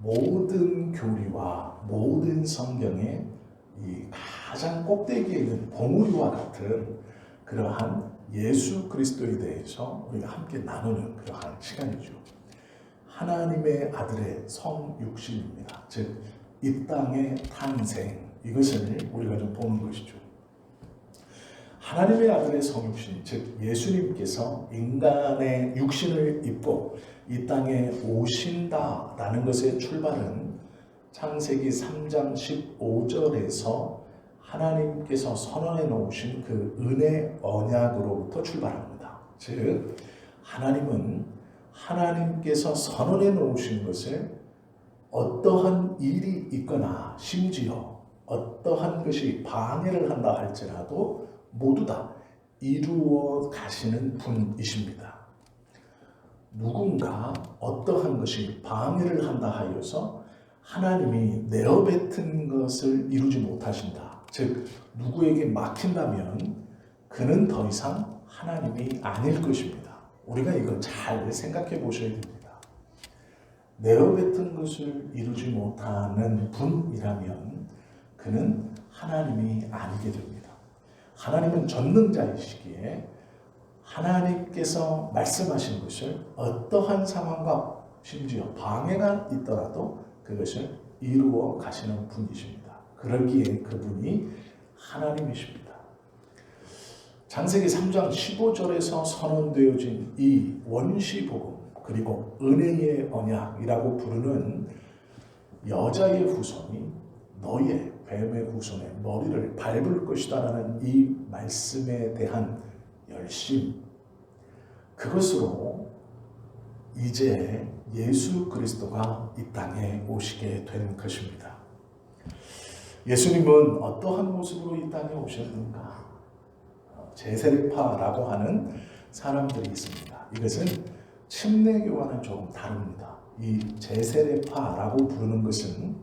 모든 교리와 모든 성경의 이 가장 꼭대기에 있는 봉우리와 같은 그러한 예수 그리스도에 대해서 우리가 함께 나누는 그러한 시간이죠. 하나님의 아들의 성육신입니다. 즉, 이 땅의 탄생, 이것을 우리가 좀 보는 것이죠. 하나님의 아들의 성육신, 즉 예수님께서 인간의 육신을 입고 이 땅에 오신다라는 것의 출발은 창세기 3장 15절에서 하나님께서 선언해 놓으신 그 은혜 언약으로부터 출발합니다. 즉, 하나님께서 선언해 놓으신 것을 어떠한 일이 있거나 심지어 어떠한 것이 방해를 한다 할지라도 모두 다 이루어 가시는 분이십니다. 누군가 어떠한 것이 방해를 한다 하여서 하나님이 내어뱉은 것을 이루지 못하신다. 즉, 누구에게 막힌다면 그는 더 이상 하나님이 아닐 것입니다. 우리가 이걸 잘 생각해 보셔야 됩니다. 내어뱉은 것을 이루지 못하는 분이라면 그는 하나님이 아니게 됩니다. 하나님은 전능자이시기에 하나님께서 말씀하신 것을 어떠한 상황과 심지어 방해가 있더라도 그것을 이루어 가시는 분이십니다. 그러기에 그분이 하나님이십니다. 창세기 3장 15절에서 선언되어진 이 원시복음, 그리고 은혜의 언약이라고 부르는 여자의 후손이 너의 뱀의 후손의 머리를 밟을 것이다 라는 이 말씀에 대한 열심, 그것으로 이제 예수 그리스도가 이 땅에 오시게 된 것입니다. 예수님은 어떠한 모습으로 이 땅에 오셨는가? 제세례파라고 하는 사람들이 있습니다. 이것은 침례교와는 조금 다릅니다. 이 제세례파라고 부르는 것은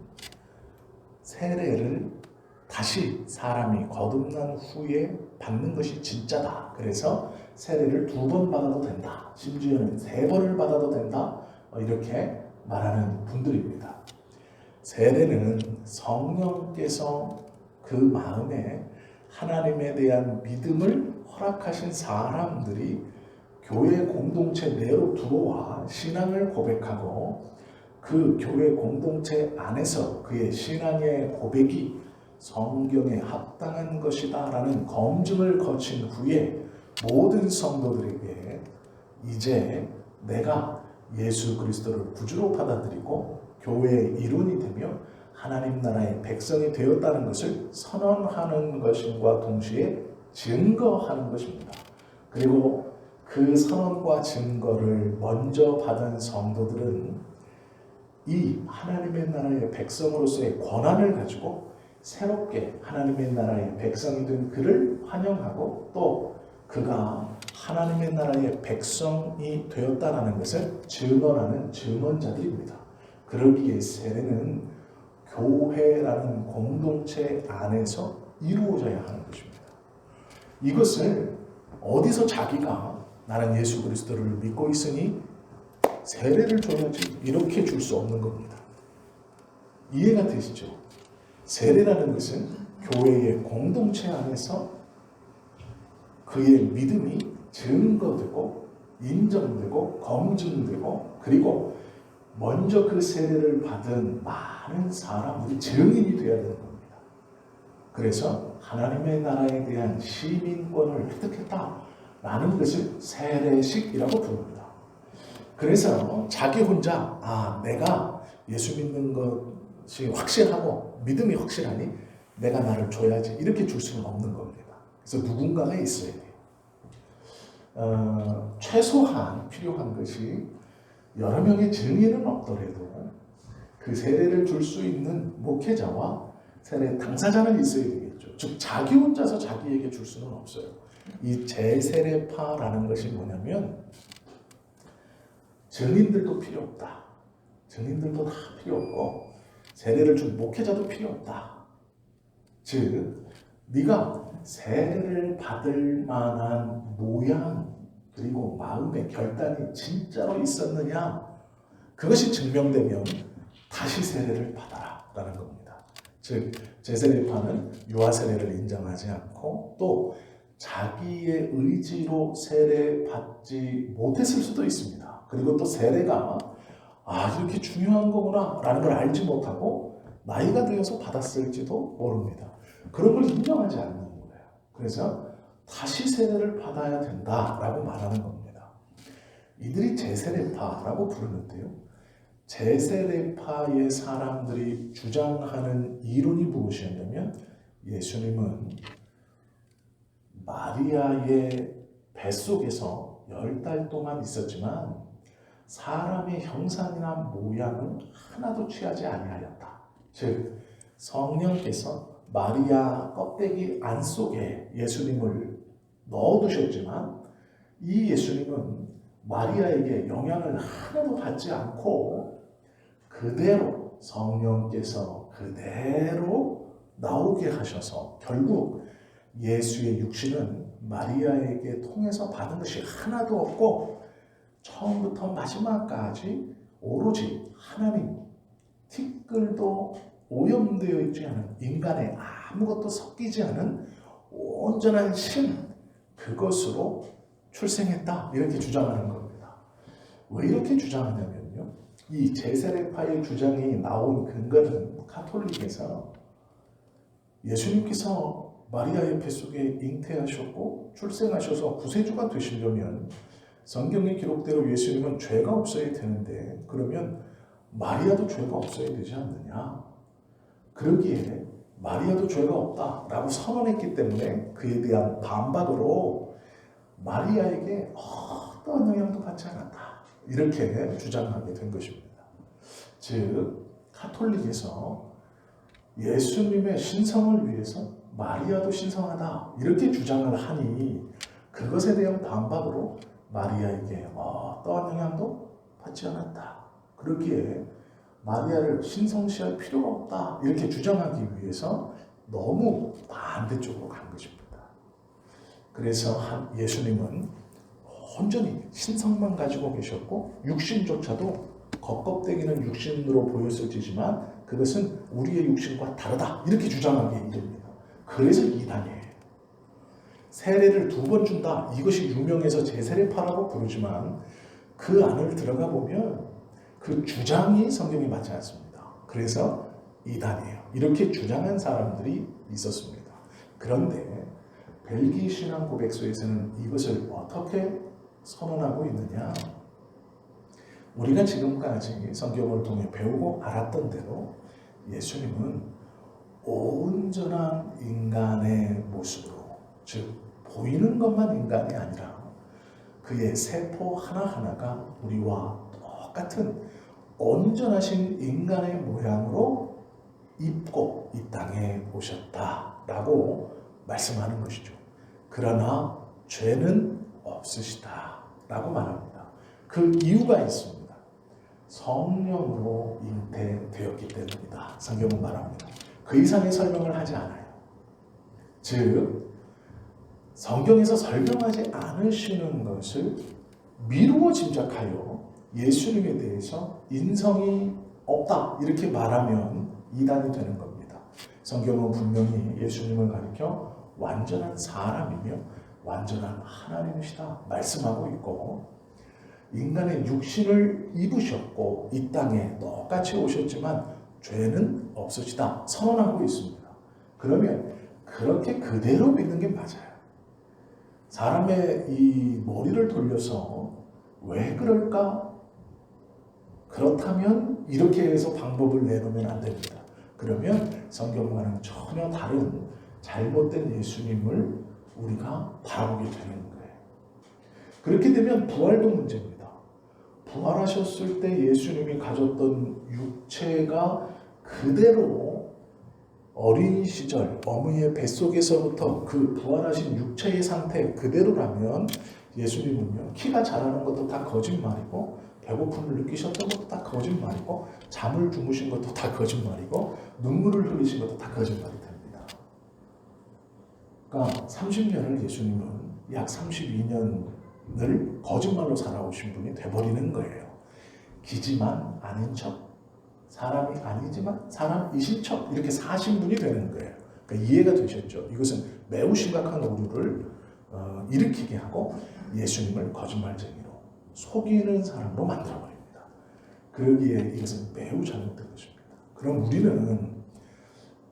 세례를 다시 사람이 거듭난 후에 받는 것이 진짜다. 그래서 세례를 2번 받아도 된다. 심지어는 3번을 받아도 된다. 이렇게 말하는 분들입니다. 세례는 성령께서 그 마음에 하나님에 대한 믿음을 허락하신 사람들이 교회 공동체 내로 들어와 신앙을 고백하고 그 교회 공동체 안에서 그의 신앙의 고백이 성경에 합당한 것이다 라는 검증을 거친 후에 모든 성도들에게 이제 내가 예수 그리스도를 구주로 받아들이고 교회의 일원이 되며 하나님 나라의 백성이 되었다는 것을 선언하는 것과 동시에 증거하는 것입니다. 그리고 그 선언과 증거를 먼저 받은 성도들은 이 하나님의 나라의 백성으로서의 권한을 가지고 새롭게 하나님의 나라의 백성이 된 그를 환영하고 또 그가 하나님의 나라의 백성이 되었다는 것을 증언하는 증언자들입니다. 그러기에 세례는 교회라는 공동체 안에서 이루어져야 하는 것입니다. 이것을 어디서 자기가 나는 예수 그리스도를 믿고 있으니 세례를 줘야지 이렇게 줄 수 없는 겁니다. 이해가 되시죠? 세례라는 것은 교회의 공동체 안에서 그의 믿음이 증거되고 인정되고 검증되고 그리고 먼저 그 세례를 받은 많은 사람들이 증인이 되어야 되는 겁니다. 그래서 하나님의 나라에 대한 시민권을 획득했다라는 것을 세례식이라고 부릅니다. 그래서 자기 혼자 내가 예수 믿는 것이 확실하고 믿음이 확실하니 내가 나를 줘야지 이렇게 줄 수는 없는 겁니다. 그래서 누군가가 있어야 돼요. 최소한 필요한 것이 여러 명의 증인은 없더라도 그 세례를 줄 수 있는 목회자와 세례 당사자는 있어야 되겠죠. 즉 자기 혼자서 자기에게 줄 수는 없어요. 이 제세례파라는 것이 뭐냐면 증인들도 필요 없다. 증인들도 다 필요 없고 세례를 준 목회자도 필요 없다. 즉 네가 세례를 받을 만한 모양 그리고 마음의 결단이 진짜로 있었느냐, 그것이 증명되면 다시 세례를 받아라 라는 겁니다. 즉 제세례파는 유아 세례를 인정하지 않고 또 자기의 의지로 세례받지 못했을 수도 있습니다. 그리고 또 세례가 이렇게 중요한 거구나 라는 걸 알지 못하고 나이가 되어서 받았을지도 모릅니다. 그런 걸 인정하지 않는 거예요. 그래서 다시 세례를 받아야 된다라고 말하는 겁니다. 이들이 제세례파라고 부르는데요. 제세례파의 사람들이 주장하는 이론이 무엇이었냐면 예수님은 마리아의 뱃속에서 10달 동안 있었지만 사람의 형상이나 모양은 하나도 취하지 아니하였다. 즉 성령께서 마리아 껍데기 안속에 예수님을 넣어두셨지만 이 예수님은 마리아에게 영향을 하나도 받지 않고 그대로 성령께서 그대로 나오게 하셔서 결국 예수의 육신은 마리아에게 통해서 받은 것이 하나도 없고 처음부터 마지막까지 오로지 하나님 티끌도 오염되어 있지 않은 인간의 아무것도 섞이지 않은 온전한 신 그것으로 출생했다 이렇게 주장하는 겁니다. 왜 이렇게 주장하냐면요. 이 제세례파의 주장이 나온 근거는 가톨릭에서 예수님께서 마리아의 뱃속에 잉태하셨고 출생하셔서 구세주가 되시려면 성경의 기록대로 예수님은 죄가 없어야 되는데 그러면 마리아도 죄가 없어야 되지 않느냐. 그러기에 마리아도 죄가 없다라고 선언했기 때문에 그에 대한 반박으로 마리아에게 어떠한 영향도 받지 않았다. 이렇게 주장하게 된 것입니다. 즉 가톨릭에서 예수님의 신성을 위해서 마리아도 신성하다 이렇게 주장을 하니 그것에 대한 반박으로 마리아에게 어떠한 영향도 받지 않았다. 그러기에 마리아를 신성시할 필요가 없다 이렇게 주장하기 위해서 너무 반대쪽으로 간 것입니다. 그래서 예수님은 온전히 신성만 가지고 계셨고 육신조차도 겉껍데기는 육신으로 보였을지지만 그것은 우리의 육신과 다르다 이렇게 주장하기에 이릅니다. 그래서 이단이에요. 세례를 2번 준다 이것이 유명해서 제세례파라고 부르지만 그 안을 들어가 보면 그 주장이 성경에 맞지 않습니다. 그래서 이단이에요. 이렇게 주장한 사람들이 있었습니다. 그런데 벨기 신앙 고백서에서는 이것을 어떻게 선언하고 있느냐? 우리가 지금까지 성경을 통해 배우고 알았던 대로 예수님은 온전한 인간의 모습으로 즉 보이는 것만 인간이 아니라 그의 세포 하나하나가 우리와 똑같은 온전하신 인간의 모양으로 입고 이 땅에 오셨다라고 말씀하는 것이죠. 그러나 죄는 없으시다라고 말합니다. 그 이유가 있습니다. 성령으로 잉태되었기 때문이다. 성경은 말합니다. 그 이상의 설명을 하지 않아요. 즉 성경에서 설명하지 않으시는 것을 미루어 짐작하여 예수님에 대해서 인성이 없다 이렇게 말하면 이단이 되는 겁니다. 성경은 분명히 예수님을 가리켜 완전한 사람이며 완전한 하나님이시다 말씀하고 있고 인간의 육신을 입으셨고 이 땅에 똑같이 오셨지만 죄는 없으시다 선언하고 있습니다. 그러면 그렇게 그대로 믿는 게 맞아요. 사람의 이 머리를 돌려서 왜 그럴까? 그렇다면 이렇게 해서 방법을 내놓으면 안 됩니다. 그러면 성경과는 전혀 다른 잘못된 예수님을 우리가 바라보게 되는 거예요. 그렇게 되면 부활도 문제입니다. 부활하셨을 때 예수님이 가졌던 육체가 그대로 어린 시절 어머니의 뱃속에서부터 그 부활하신 육체의 상태 그대로라면 예수님은요 키가 자라는 것도 다 거짓말이고 배고픔을 느끼셨던 것도 다 거짓말이고 잠을 주무신 것도 다 거짓말이고 눈물을 흘리신 것도 다 거짓말이 됩니다. 그러니까 30년을 예수님은 약 32년을 거짓말로 살아오신 분이 돼버리는 거예요. 기지만 아닌 척 사람이 아니지만 사람이신 척 이렇게 사신 분이 되는 거예요. 그러니까 이해가 되셨죠? 이것은 매우 심각한 오류를 일으키게 하고 예수님을 거짓말쟁이로 속이는 사람으로 만들어버립니다. 그러기에 이것은 매우 잘못된 것입니다. 그럼 우리는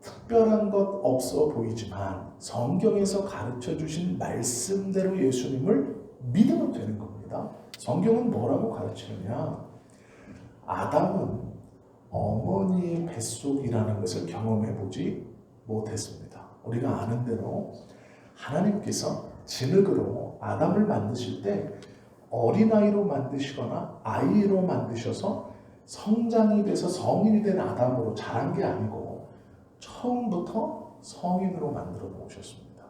특별한 것 없어 보이지만 성경에서 가르쳐 주신 말씀대로 예수님을 믿으면 되는 겁니다. 성경은 뭐라고 가르치느냐? 아담은 어머니의 뱃속이라는 것을 경험해 보지 못했습니다. 우리가 아는 대로 하나님께서 진흙으로 아담을 만드실 때 어린아이로 만드시거나 아이로 만드셔서 성장이 돼서 성인이 된 아담으로 자란 게 아니고 처음부터 성인으로 만들어 놓으셨습니다.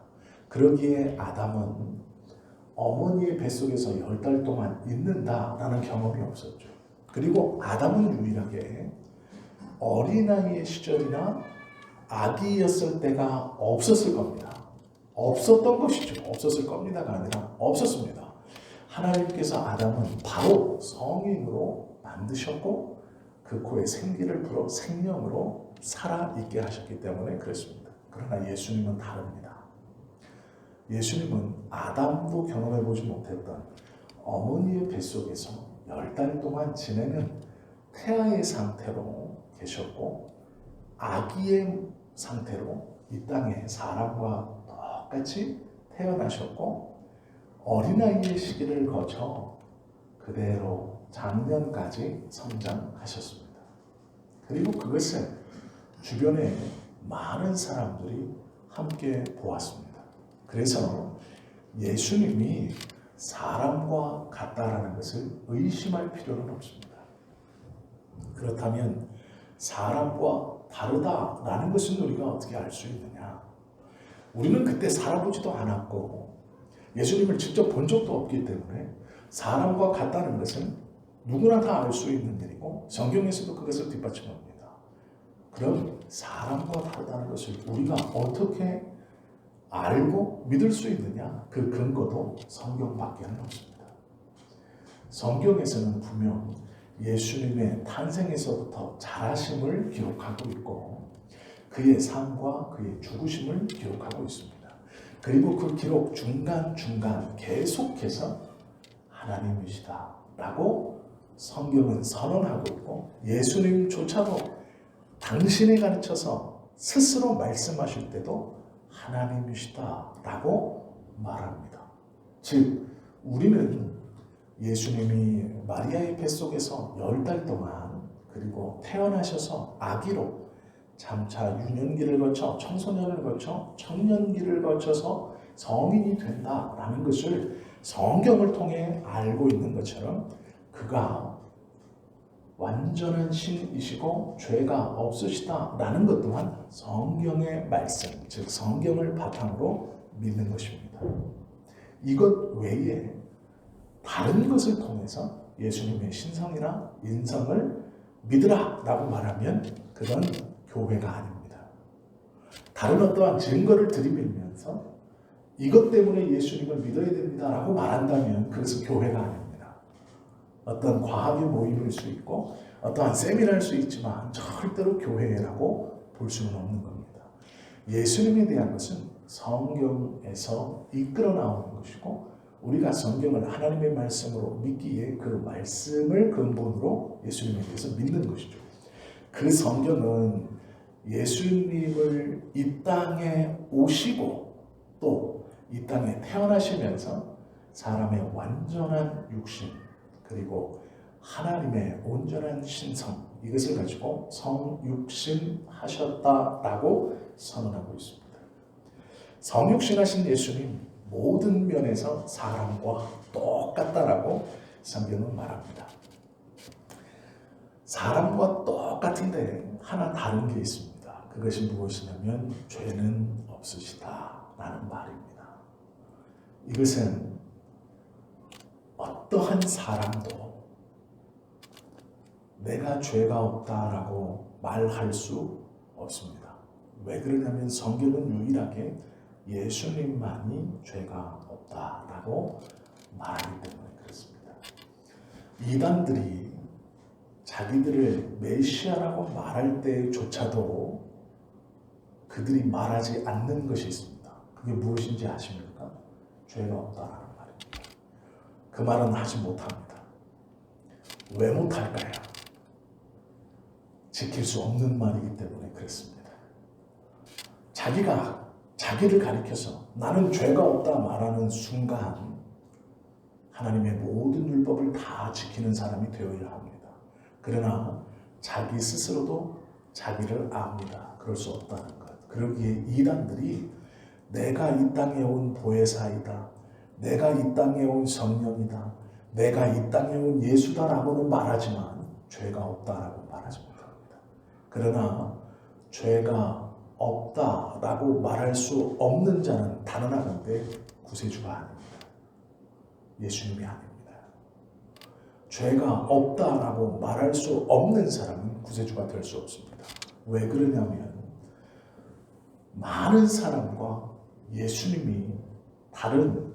그러기에 아담은 어머니의 뱃속에서 10달 동안 있는다라는 경험이 없었죠. 그리고 아담은 유일하게 어린아이의 시절이나 아기였을 때가 없었을 겁니다. 없었던 것이죠. 없었을 겁니다가 아니라 없었습니다. 하나님께서 아담은 바로 성인으로 만드셨고 그 코에 생기를 불어 생명으로 살아있게 하셨기 때문에 그렇습니다. 그러나 예수님은 다릅니다. 예수님은 아담도 경험해보지 못했던 어머니의 뱃속에서 10달 동안 지내는 태아의 상태로 계셨고 아기의 상태로 이 땅에 사람과 똑같이 태어나셨고 어린아이의 시기를 거쳐 그대로 장년까지 성장하셨습니다. 그리고 그것을 주변에 많은 사람들이 함께 보았습니다. 그래서 예수님이 사람과 같다라는 것을 의심할 필요는 없습니다. 그렇다면 사람과 다르다라는 것은 우리가 어떻게 알 수 있느냐? 우리는 그때 살아보지도 않았고 예수님을 직접 본 적도 없기 때문에 사람과 같다는 것은 누구나 다 알 수 있는 일이고 성경에서도 그것을 뒷받침합니다. 그럼 사람과 다르다는 것을 우리가 어떻게 알고 믿을 수 있느냐? 그 근거도 성경밖에는 없습니다. 성경에서는 분명 예수님의 탄생에서부터 자라심을 기록하고 있고 그의 삶과 그의 죽으심을 기록하고 있습니다. 그리고 그 기록 중간중간 계속해서 하나님이시다 라고 성경은 선언하고 있고 예수님조차도 당신이 가르쳐서 스스로 말씀하실 때도 하나님이시다 라고 말합니다. 즉 우리는 예수님이 마리아의 뱃속에서 10달 동안 그리고 태어나셔서 아기로 장차 유년기를 거쳐 청소년을 거쳐 청년기를 거쳐서 성인이 된다라는 것을 성경을 통해 알고 있는 것처럼 그가 완전한 신이시고 죄가 없으시다라는 것 또한 성경의 말씀, 즉 성경을 바탕으로 믿는 것입니다. 이것 외에 다른 것을 통해서 예수님의 신성이나 인성을 믿으라 라고 말하면 그건 교회가 아닙니다. 다른 어떠한 증거를 들이밀면서 이것 때문에 예수님을 믿어야 됩니다 라고 말한다면 그것은 교회가 아닙니다. 어떤 과학의 모임일 수 있고 어떠한 세미나일 수 있지만 절대로 교회라고 볼 수는 없는 겁니다. 예수님에 대한 것은 성경에서 이끌어 나오는 것이고 우리가 성경을 하나님의 말씀으로 믿기에 그 말씀을 근본으로 예수님에 대해서 믿는 것이죠. 그 성경은 예수님을 이 땅에 오시고 또 이 땅에 태어나시면서 사람의 완전한 육신 그리고 하나님의 온전한 신성 이것을 가지고 성육신하셨다라고 선언하고 있습니다. 성육신하신 예수님 모든 면에서 사람과 똑같다라고 성경은 말합니다. 사람과 똑같은데 하나 다른 게 있습니다. 그것이 무엇이냐면 죄는 없으시다라는 말입니다. 이것은 어떠한 사람도 내가 죄가 없다라고 말할 수 없습니다. 왜 그러냐면 성경은 유일하게 예수님만이 죄가 없다라고 말하기 때문에 그렇습니다. 이단들이 자기들을 메시아라고 말할 때조차도 그들이 말하지 않는 것이 있습니다. 그게 무엇인지 아십니까? 죄가 없다라는 말입니다. 그 말은 하지 못합니다. 왜 못할까요? 지킬 수 없는 말이기 때문에 그렇습니다. 자기가 자기를 가리켜서 나는 죄가 없다 말하는 순간 하나님의 모든 율법을 다 지키는 사람이 되어야 합니다. 그러나 자기 스스로도 자기를 압니다. 그럴 수 없다는 것. 그러기에 이단들이 내가 이 땅에 온 보혜사이다. 내가 이 땅에 온 성령이다. 내가 이 땅에 온 예수다라고는 말하지만 죄가 없다라고 말하지 못합니다. 그러나 죄가 없다라고 말할 수 없는 자는 단 하나인데 구세주가 아닙니다. 예수님이 아닙니다. 죄가 없다라고 말할 수 없는 사람은 구세주가 될 수 없습니다. 왜 그러냐면 많은 사람과 예수님이 다른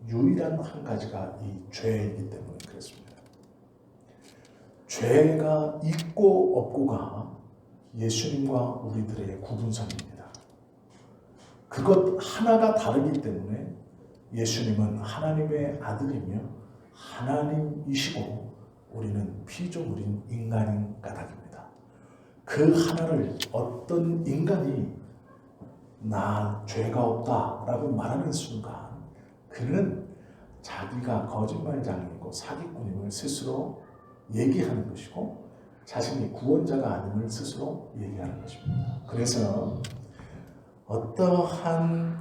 유일한 한 가지가 이 죄이기 때문에 그렇습니다. 죄가 있고 없고가 예수님과 우리들의 구분선입니다. 그것 하나가 다르기 때문에 예수님은 하나님의 아들이며 하나님이시고 우리는 피조물인 인간인 까닭입니다. 그 하나를 어떤 인간이 나 죄가 없다라고 말하는 순간 그는 자기가 거짓말장애이고 사기꾼임을 스스로 얘기하는 것이고 자신이 구원자가 아님을 스스로 얘기하는 것입니다. 그래서 어떠한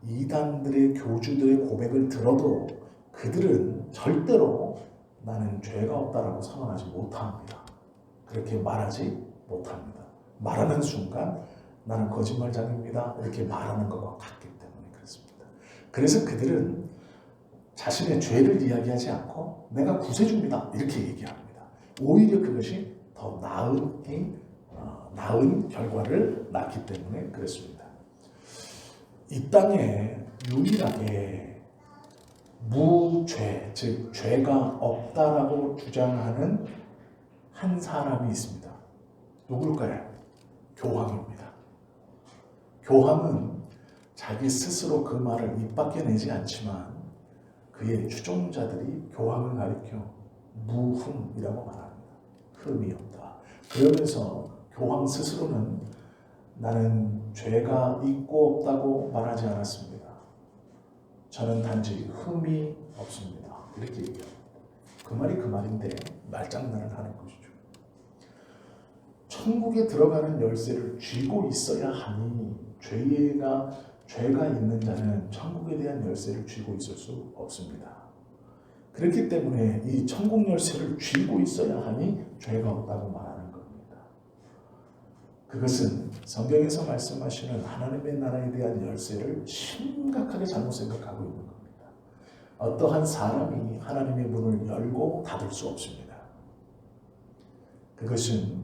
이단들의 교주들의 고백을 들어도 그들은 절대로 나는 죄가 없다라고 선언하지 못합니다. 그렇게 말하지 못합니다. 말하는 순간 나는 거짓말장입니다. 이렇게 말하는 것과 같기 때문에 그렇습니다. 그래서 그들은 자신의 죄를 이야기하지 않고 내가 구세주입니다. 이렇게 얘기합니다. 오히려 그것이 더 나은 결과를 낳기 때문에 그렇습니다. 이 땅에 유일하게 무죄, 즉 죄가 없다라고 주장하는 한 사람이 있습니다. 누굴까요? 교황입니다. 교황은 자기 스스로 그 말을 입 밖에 내지 않지만 그의 추종자들이 교황을 가리켜 무흠이라고 말합니다. 흠이 없다. 그러면서 교황 스스로는 나는 죄가 있고 없다고 말하지 않았습니다. 저는 단지 흠이 없습니다. 이렇게 얘기합니다. 그 말이 그 말인데 말장난을 하는 것이죠. 천국에 들어가는 열쇠를 쥐고 있어야 하니 죄가 있는 자는 천국에 대한 열쇠를 쥐고 있을 수 없습니다. 그렇기 때문에 이 천국 열쇠를 쥐고 있어야 하니 죄가 없다고 말하는 겁니다. 그것은 성경에서 말씀하시는 하나님의 나라에 대한 열쇠를 심각하게 잘못 생각하고 있는 겁니다. 어떠한 사람이 하나님의 문을 열고 닫을 수 없습니다. 그것은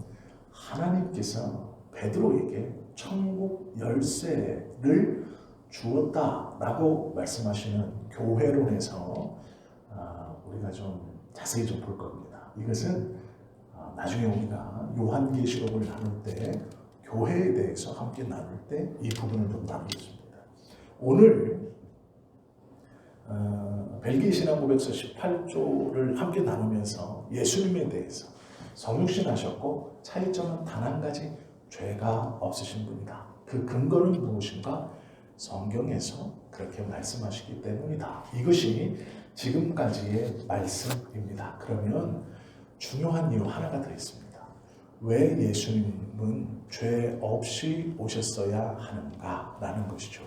하나님께서 베드로에게 천국 열쇠를 주었다라고 말씀하시는 교회론에서 우리가 좀 자세히 좀 볼 겁니다. 이것은 나중에 우리가 요한계시록을 나눌 때 교회에 대해서 함께 나눌 때 이 부분을 좀 다루겠습니다. 오늘 벨기에 신앙 고백서 18조를 함께 나누면서 예수님에 대해서 성육신하셨고 차이점은 단 한 가지 죄가 없으신 분이다. 그 근거는 무엇인가? 성경에서 그렇게 말씀하시기 때문이다. 이것이 지금까지의 말씀입니다. 그러면 중요한 이유 하나가 더 있습니다. 왜 예수님은 죄 없이 오셨어야 하는가? 라는 것이죠.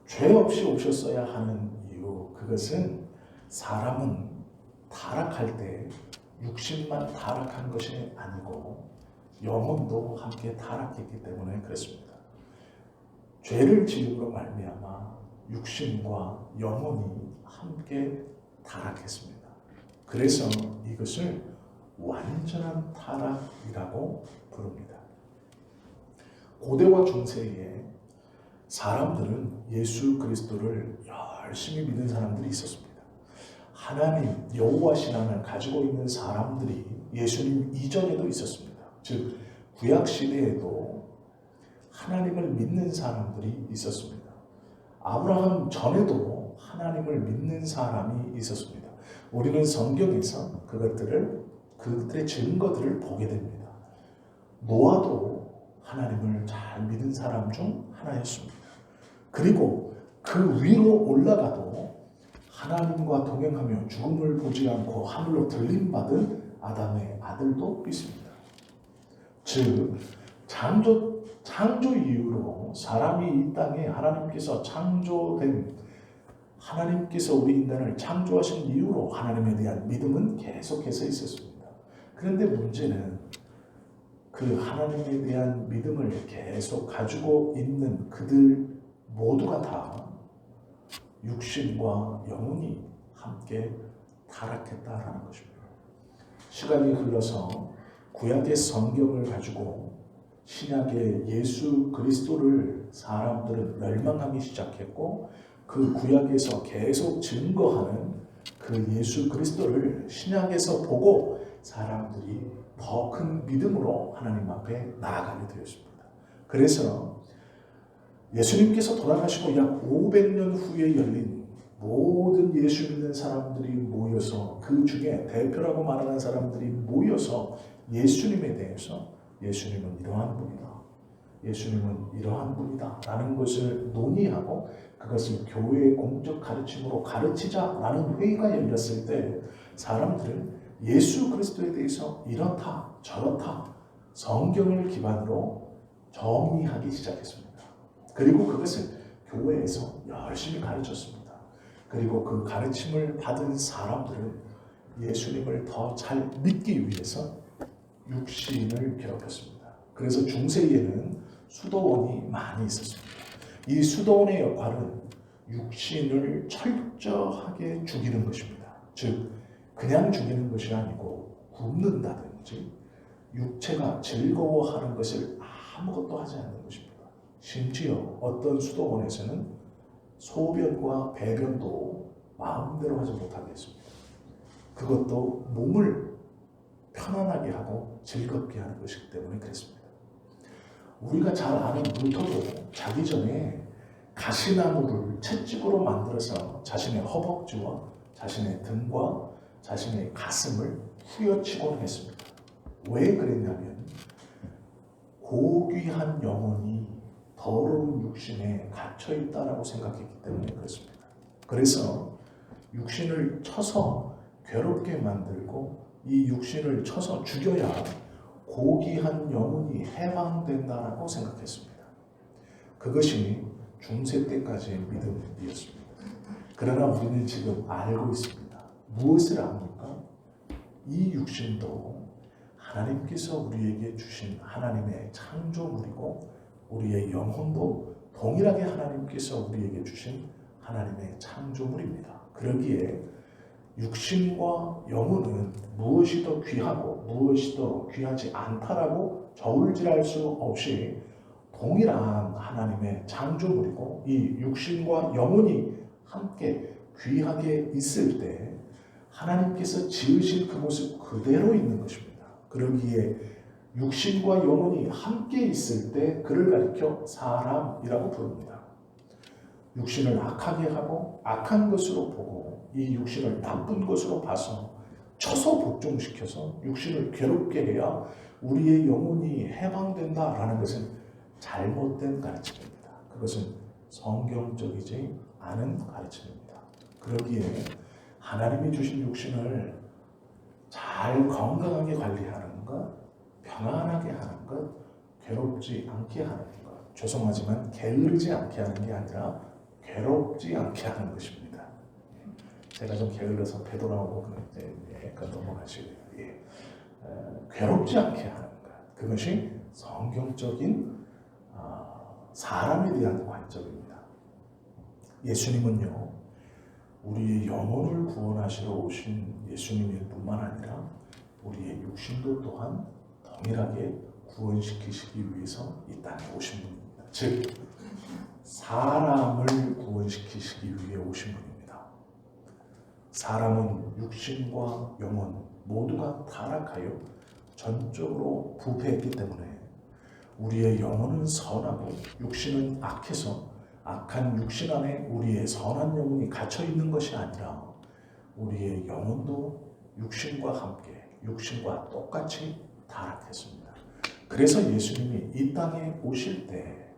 죄 없이 오셨어야 하는 이유, 그것은 사람은 타락할 때 육신만 타락한 것이 아니고 영혼도 함께 타락했기 때문에 그렇습니다. 죄를 지음으로 말미암아 육신과 영혼이 함께 타락했습니다. 그래서 이것을 완전한 타락이라고 부릅니다. 고대와 중세에 사람들은 예수 그리스도를 열심히 믿는 사람들이 있었습니다. 하나님 여호와 신앙을 가지고 있는 사람들이 예수님 이전에도 있었습니다. 즉 구약 시대에도 하나님을 믿는 사람들이 있었습니다. 아브라함 전에도 하나님을 믿는 사람이 있었습니다. 우리는 성경에서 그들의 증거들을 보게 됩니다. 노아도 하나님을 잘 믿은 사람 중 하나였습니다. 그리고 그 위로 올라가도 하나님과 동행하며 죽음을 보지 않고 하늘로 들림받은 아담의 아들도 있습니다. 즉 창조 이후로 사람이 이 땅에 하나님께서 우리 인간을 창조하신 이후로 하나님에 대한 믿음은 계속해서 있었습니다. 그런데 문제는 그 하나님에 대한 믿음을 계속 가지고 있는 그들 모두가 다 육신과 영혼이 함께 타락했다라는 것입니다. 시간이 흘러서 구약의 성경을 가지고 신약의 예수 그리스도를 사람들은 멸망하기 시작했고, 그 구약에서 계속 증거하는 그 예수 그리스도를 신약에서 보고 사람들이 더 큰 믿음으로 하나님 앞에 나아가게 되었습니다. 그래서 예수님께서 돌아가시고 약 500년 후에 열린 모든 예수 믿는 사람들이 모여서, 그 중에 대표라고 말하는 사람들이 모여서 예수님에 대해서 예수님은 이러한 분이다, 예수님은 이러한 분이다 라는 것을 논의하고 그것을 교회의 공적 가르침으로 가르치자라는 회의가 열렸을 때 사람들은 예수 그리스도에 대해서 이렇다 저렇다 성경을 기반으로 정의하기 시작했습니다. 그리고 그것을 교회에서 열심히 가르쳤습니다. 그리고 그 가르침을 받은 사람들은 예수님을 더 잘 믿기 위해서 육신을 괴롭혔습니다. 그래서 중세에는 수도원이 많이 있었습니다. 이 수도원의 역할은 육신을 철저하게 죽이는 것입니다. 즉 그냥 죽이는 것이 아니고 굶는다든지 육체가 즐거워하는 것을 아무것도 하지 않는 것입니다. 심지어 어떤 수도원에서는 소변과 배변도 마음대로 하지 못하게 했습니다. 그것도 몸을 편안하게 하고 즐겁게 하는 것이기 때문에 그랬습니다. 우리가 잘 아는 루터도 자기 전에 가시나무를 채찍으로 만들어서 자신의 허벅지와 자신의 등과 자신의 가슴을 후려치곤 했습니다. 왜 그랬냐면 고귀한 영혼이 더러운 육신에 갇혀있다라고 생각했기 때문에 그렇습니다. 그래서 육신을 쳐서 괴롭게 만들고 이 육신을 쳐서 죽여야 고귀한 영혼이 해방된다라고 생각했습니다. 그것이 중세 때까지의 믿음이었습니다. 그러나 우리는 지금 알고 있습니다. 무엇을 압니까? 이 육신도 하나님께서 우리에게 주신 하나님의 창조물이고 우리의 영혼도 동일하게 하나님께서 우리에게 주신 하나님의 창조물입니다. 그러기에 육신과 영혼은 무엇이 더 귀하고 무엇이 더 귀하지 않다라고 저울질할 수 없이 동일한 하나님의 창조물이고, 이 육신과 영혼이 함께 귀하게 있을 때 하나님께서 지으신 그 모습 그대로 있는 것입니다. 그러기에 육신과 영혼이 함께 있을 때 그를 가리켜 사람이라고 부릅니다. 육신을 악하게 하고 악한 것으로 보고 이 육신을 나쁜 것으로 봐서 쳐서 복종시켜서 육신을 괴롭게 해야 우리의 영혼이 해방된다라는 것은 잘못된 가르침입니다. 그것은 성경적이지 않은 가르침입니다. 그러기에 하나님이 주신 육신을 잘 건강하게 관리하는 것, 편안하게 하는 것, 괴롭지 않게 하는 것, 죄송하지만 게으르지 않게 하는 게 아니라 괴롭지 않게 하는 것입니다. 제가 좀 게을러서 배도 나오고 그런데 넘어가시고요. 괴롭지 않게 하는 것, 그것이 성경적인 사람에 대한 관점입니다. 예수님은요, 우리의 영혼을 구원하시러 오신 예수님일 뿐만 아니라 우리의 육신도 또한 동일하게 구원시키시기 위해서 이 땅에 오신 분입니다. 즉 사람을 구원시키시기 위해 오신 분입니다. 사람은 육신과 영혼 모두가 타락하여 전적으로 부패했기 때문에 우리의 영혼은 선하고 육신은 악해서 악한 육신 안에 우리의 선한 영혼이 갇혀 있는 것이 아니라 우리의 영혼도 육신과 함께 육신과 똑같이 타락했습니다. 그래서 예수님이 이 땅에 오실 때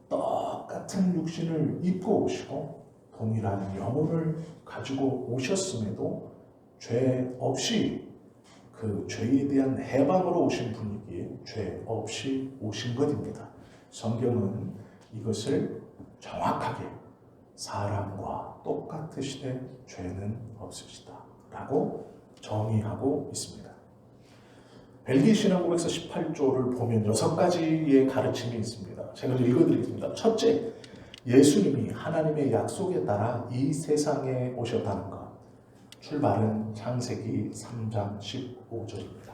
똑같은 육신을 입고 오시고 동일한 영혼을 가지고 오셨음에도 죄 없이 그 죄에 대한 해방으로 오신 분이기에 죄 없이 오신 것입니다. 성경은 이것을 정확하게 사람과 똑같으시되 죄는 없으시다 라고 정의하고 있습니다. 벨기 신앙고백서 18조를 보면 6가지의 가르침이 있습니다. 제가 읽어드리겠습니다. 첫째, 예수님이 하나님의 약속에 따라 이 세상에 오셨다는 것. 출발은 창세기 3장 15절입니다.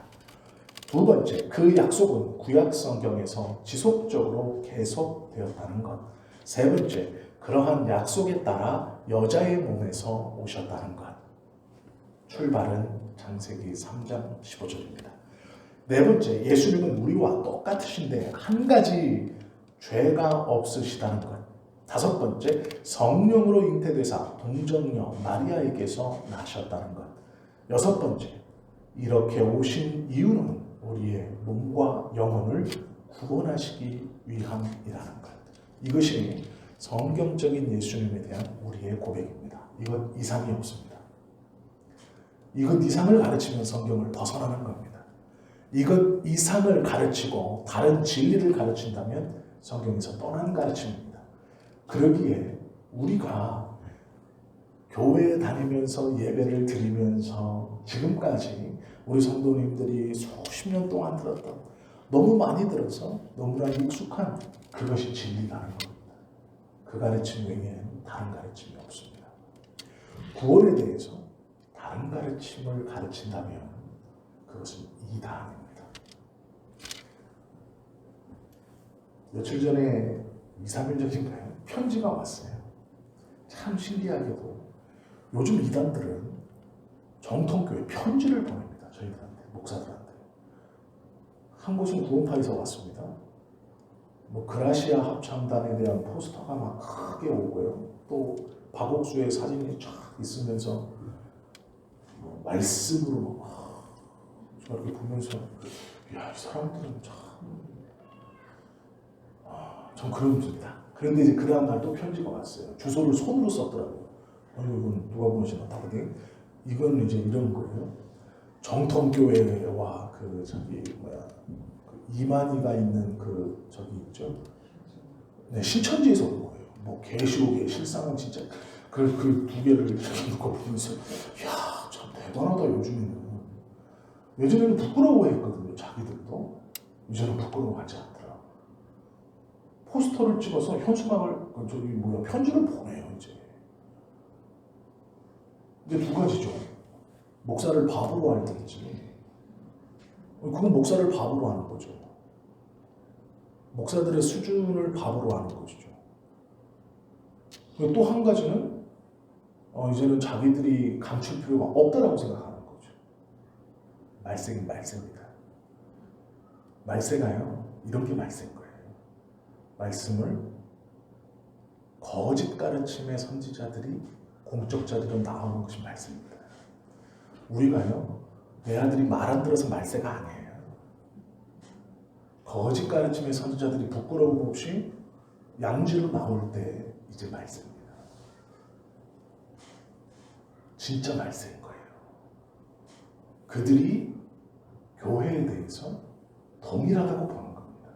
두 번째, 그 약속은 구약 성경에서 지속적으로 계속되었다는 것. 세 번째, 그러한 약속에 따라 여자의 몸에서 오셨다는 것. 출발은 창세기 3장 15절입니다. 네 번째, 예수님은 우리와 똑같으신데 한 가지 죄가 없으시다는 것. 다섯 번째, 성령으로 잉태되사 동정녀 마리아에게서 나셨다는 것. 여섯 번째, 이렇게 오신 이유는 우리의 몸과 영혼을 구원하시기 위함이라는 것. 이것이 성경적인 예수님에 대한 우리의 고백입니다. 이것 이상이 없습니다. 이것 이상을 가르치면 성경을 벗어나는 겁니다. 이것 이상을 가르치고 다른 진리를 가르친다면 성경에서 떠난 가르침입니다. 그러기에 우리가 교회에 다니면서 예배를 드리면서 지금까지 우리 성도님들이 수십 년 동안 들었던 너무 많이 들어서 너무나 익숙한 그것이 진리라는 겁니다. 그 가르침 외에는 다른 가르침이 없습니다. 구원에 대해서 다른 가르침을 가르친다면 그것은 이단입니다. 며칠 전에 2, 3일 전인가요? 편지가 왔어요. 참 신기하게도 요즘 이단들은 정통교회 편지를 보냅니다. 저희들한테, 목사들한테. 한 곳은 구원파에서 왔습니다. 뭐 그라시아 합창단에 대한 포스터가 막 크게 오고요. 또 박옥수의 사진이 쫙 있으면서 뭐 말씀으로 막 저렇게 보면서 야, 이 사람들은 전 그런 겁니다. 그런데 이제 그 다음 날 또 편지가 왔어요. 주소를 손으로 썼더라고요. 이건 누가 보내시나 다르게. 이건 이제 이런 거예요. 정통교회와 그 이만희가 있는 그 저기 있죠. 네, 신천지에서 온 거예요. 뭐 계시록의 실상은 진짜 그 두 개를 놓고 보면서 야, 참 대단하다 요즘에는. 예전에는 부끄러워했거든요. 자기들도. 이제는 부끄러워하지 않더라. 포스터를 찍어서 현수막을 편지를 보내요 이제. 근데 두 가지죠. 목사를 바보로 알든지. 그건 목사를 바보로 하는 거죠. 목사들의 수준을 바보로 하는 것이죠. 또 한 가지는 이제는 자기들이 감출 필요가 없다라고 생각하는 거죠. 말세긴 말세입니다. 말세가요, 이런 게 말세인 거예요. 말씀을 거짓 가르침의 선지자들이, 공적자들은 나오는 것이 말씀입니다. 우리가요, 내 아들이 말 안 들어서 말세가 아니에요. 거짓 가르침의 선지자들이 부끄러움 없이 양지로 나올 때 이제 말세입니다. 진짜 말세인 거예요. 그들이 교회에 대해서 동일하다고 보는 겁니다.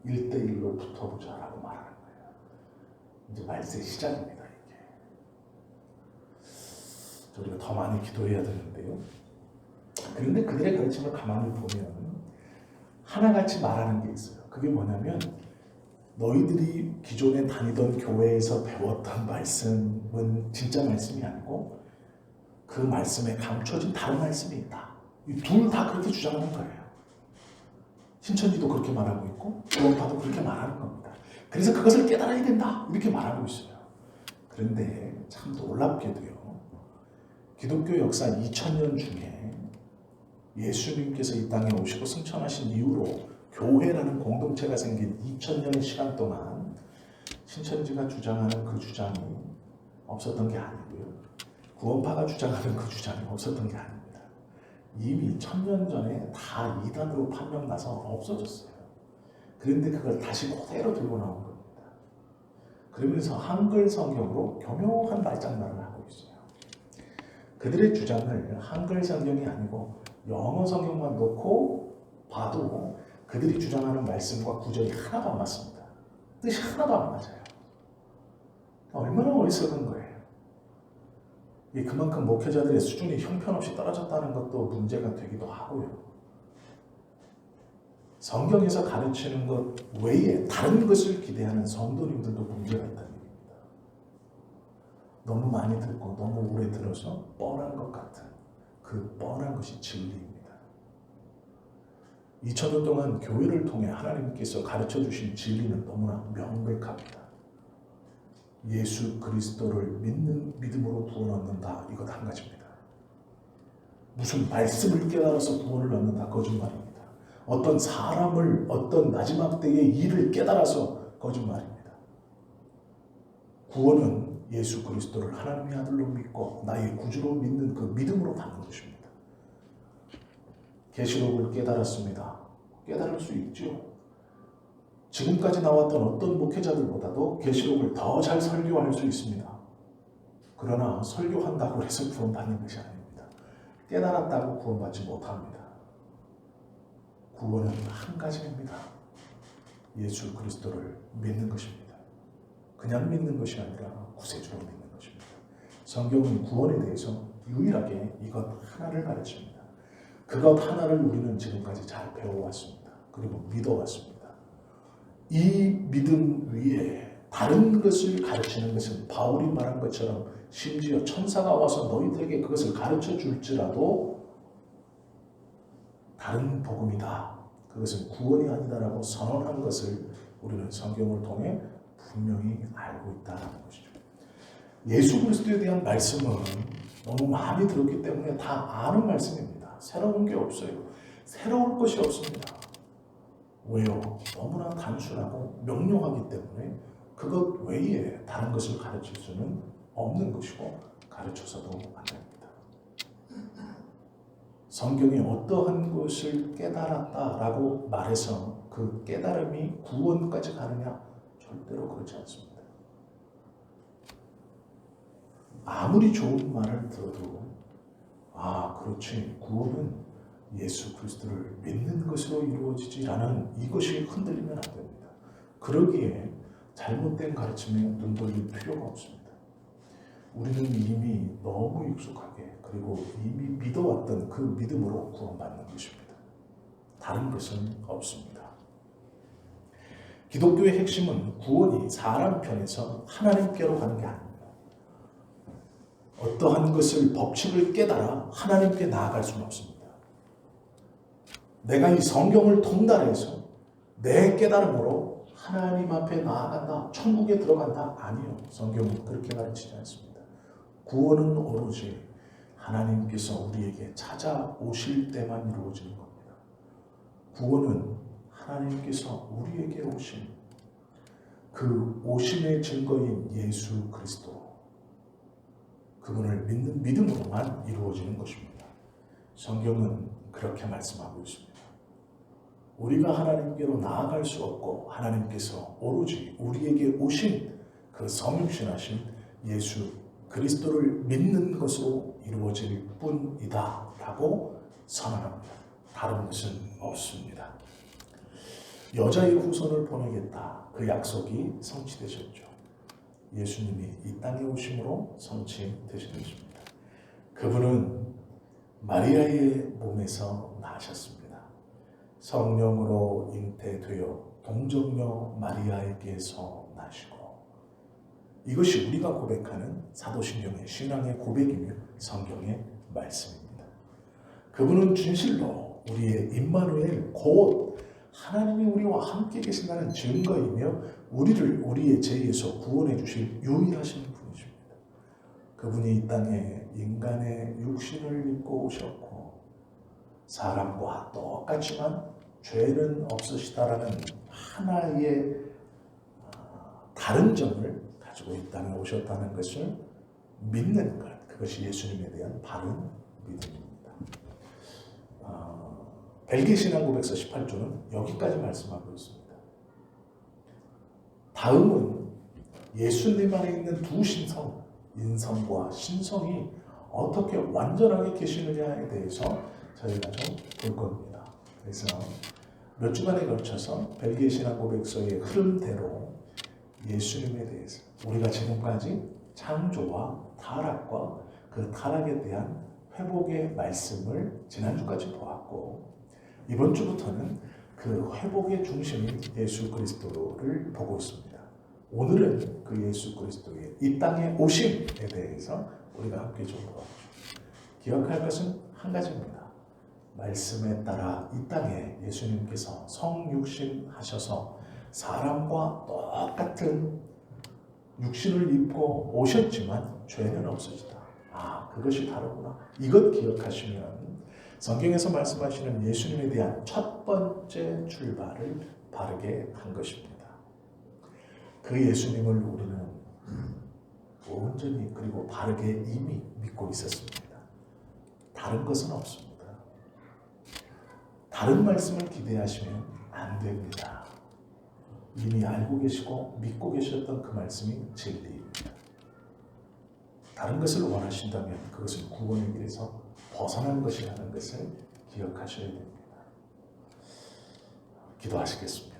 1대1로 붙어보자라고 말하는 거예요. 이제 말세 시작입니다. 이게. 우리가 더 많이 기도해야 되는데요. 그런데 그들의 가르침을 가만히 보면 하나같이 말하는 게 있어요. 그게 뭐냐면 너희들이 기존에 다니던 교회에서 배웠던 말씀은 진짜 말씀이 아니고 그 말씀에 감춰진 다른 말씀이 있다. 이 둘 다 그렇게 주장하는 거예요. 신천지도 그렇게 말하고 있고 구원파도 그렇게 말하는 겁니다. 그래서 그것을 깨달아야 된다 이렇게 말하고 있어요. 그런데 참 놀랍게도요, 기독교 역사 2000년 중에 예수님께서 이 땅에 오시고 승천하신 이후로 교회라는 공동체가 생긴 2000년의 시간 동안 신천지가 주장하는 그 주장이 없었던 게 아니고요. 구원파가 주장하는 그 주장이 없었던 게 아닙니다. 이미 1000년 전에 다 이단으로 판명나서 없어졌어요. 그런데 그걸 다시 그대로 들고 나온 겁니다. 그러면서 한글 성경으로 교묘한 말장난을 하고 있어요. 그들의 주장을 한글 성경이 아니고 영어 성경만 놓고 봐도 그들이 주장하는 말씀과 구절이 하나도 안 맞습니다. 뜻이 하나도 안 맞아요. 얼마나 어리석은 거예요. 그만큼 목회자들의 수준이 형편없이 떨어졌다는 것도 문제가 되기도 하고요. 성경에서 가르치는 것 외에 다른 것을 기대하는 성도님들도 문제가 있다는 얘기입니다. 너무 많이 듣고 너무 오래 들어서 뻔한 것 같은 그 뻔한 것이 진리입니다. 2000년 동안 교회를 통해 하나님께서 가르쳐 주신 진리는 너무나 명백합니다. 예수 그리스도를 믿는 믿음으로 구원 얻는다. 이것 한 가지입니다. 무슨 말씀을 깨달아서 구원을 얻는다. 거짓말입니다. 어떤 사람을 어떤 마지막 때의 일을 깨달아서 거짓말입니다. 구원은 예수 그리스도를 하나님의 아들로 믿고 나의 구주로 믿는 그 믿음으로 받는 것입니다. 계시록을 깨달았습니다. 깨달을 수 있죠. 지금까지 나왔던 어떤 목회자들보다도 계시록을 더 잘 설교할 수 있습니다. 그러나 설교한다고 해서 구원받는 것이 아닙니다. 깨달았다고 구원받지 못합니다. 구원은 한 가지입니다. 예수 그리스도를 믿는 것입니다. 그냥 믿는 것이 아니라 구세주로 믿는 것입니다. 성경은 구원에 대해서 유일하게 이것 하나를 가르칩니다. 그것 하나를 우리는 지금까지 잘 배워왔습니다. 그리고 믿어왔습니다. 이 믿음 위에 다른 것을 가르치는 것은 바울이 말한 것처럼 심지어 천사가 와서 너희들에게 그것을 가르쳐 줄지라도 다른 복음이다. 그것은 구원이 아니다라고 선언한 것을 우리는 성경을 통해 분명히 알고 있다는 것이죠. 예수 그리스도에 대한 말씀은 너무 많이 들었기 때문에 다 아는 말씀입니다. 새로운 게 없어요. 새로울 것이 없습니다. 왜요? 너무나 단순하고 명료하기 때문에 그것 외에 다른 것을 가르칠 수는 없는 것이고 가르쳐서도 안 됩니다. 성경이 어떠한 것을 깨달았다라고 말해서 그 깨달음이 구원까지 가느냐? 절대로 그렇지 않습니다. 아무리 좋은 말을 들어도 그렇지, 구원은 예수 그리스도를 믿는 것으로 이루어지지라는 이것이 흔들리면 안 됩니다. 그러기에 잘못된 가르침에 눈 돌릴 필요가 없습니다. 우리는 이미 너무 익숙하게 그리고 이미 믿어왔던 그 믿음으로 구원받는 것입니다. 다른 것은 없습니다. 기독교의 핵심은 구원이 사람 편에서 하나님께로 가는 게 아닙니다. 어떠한 것을 법칙을 깨달아 하나님께 나아갈 수는 없습니다. 내가 이 성경을 통달해서 내 깨달음으로 하나님 앞에 나아간다, 천국에 들어간다? 아니요. 성경은 그렇게 가르치지 않습니다. 구원은 오로지 하나님께서 우리에게 찾아오실 때만 이루어지는 겁니다. 구원은 하나님께서 우리에게 오신 그 오심의 증거인 예수 그리스도, 그분을 믿는 믿음으로만 이루어지는 것입니다. 성경은 그렇게 말씀하고 있습니다. 우리가 하나님께로 나아갈 수 없고 하나님께서 오로지 우리에게 오신 그 성육신하신 예수 그리스도를 믿는 것으로 이루어질 뿐이다 라고 선언합니다. 다른 것은 없습니다. 여자의 후손을 보내겠다. 그 약속이 성취되셨죠. 예수님이 이 땅에 오심으로 성취되신 것입니다. 그분은 마리아의 몸에서 나셨습니다. 성령으로 잉태되어 동정녀 마리아에게서 나시고, 이것이 우리가 고백하는 사도신경의 신앙의 고백이며 성경의 말씀입니다. 그분은 진실로 우리의 임마누엘, 곧 하나님이 우리와 함께 계신다는 증거이며 우리를 우리의 죄에서 구원해 주실 유일하신 분이십니다. 그분이 이 땅에 인간의 육신을 입고 오셨고 사람과 똑같지만 죄는 없으시다라는 하나의 다른 점을 가지고 이 땅에 오셨다는 것을 믿는 것, 그것이 예수님에 대한 바른 믿음입니다. 벨기 신앙고백서 18조는 여기까지 말씀하고 있습니다. 다음은 예수님 안에 있는 두 신성, 인성과 신성이 어떻게 완전하게 계시느냐에 대해서 저희가 좀 볼 겁니다. 그래서 몇 주간에 걸쳐서 벨기에 신앙고백서의 흐름대로 예수님에 대해서 우리가 지금까지 창조와 타락과 그 타락에 대한 회복의 말씀을 지난주까지 보았고, 이번 주부터는 그 회복의 중심인 예수 그리스도를 보고 있습니다. 오늘은 그 예수 그리스도의 이 땅에 오심에 대해서 우리가 함께 좀 보아보죠. 기억할 것은 한 가지입니다. 말씀에 따라 이 땅에 예수님께서 성육신하셔서 사람과 똑같은 육신을 입고 오셨지만 죄는 없으시다. 그것이 다르구나. 이것 기억하시면 성경에서 말씀하시는 예수님에 대한 첫 번째 출발을 바르게 한 것입니다. 그 예수님을 우리는 온전히 그리고 바르게 이미 믿고 있었습니다. 다른 것은 없습니다. 다른 말씀을 기대하시면 안 됩니다. 이미 알고 계시고 믿고 계셨던 그 말씀이 진리입니다. 다른 것을 원하신다면 그것은 구원의 길에서 벗어난 것이라는 것을 기억하셔야 됩니다. 기도하시겠습니다.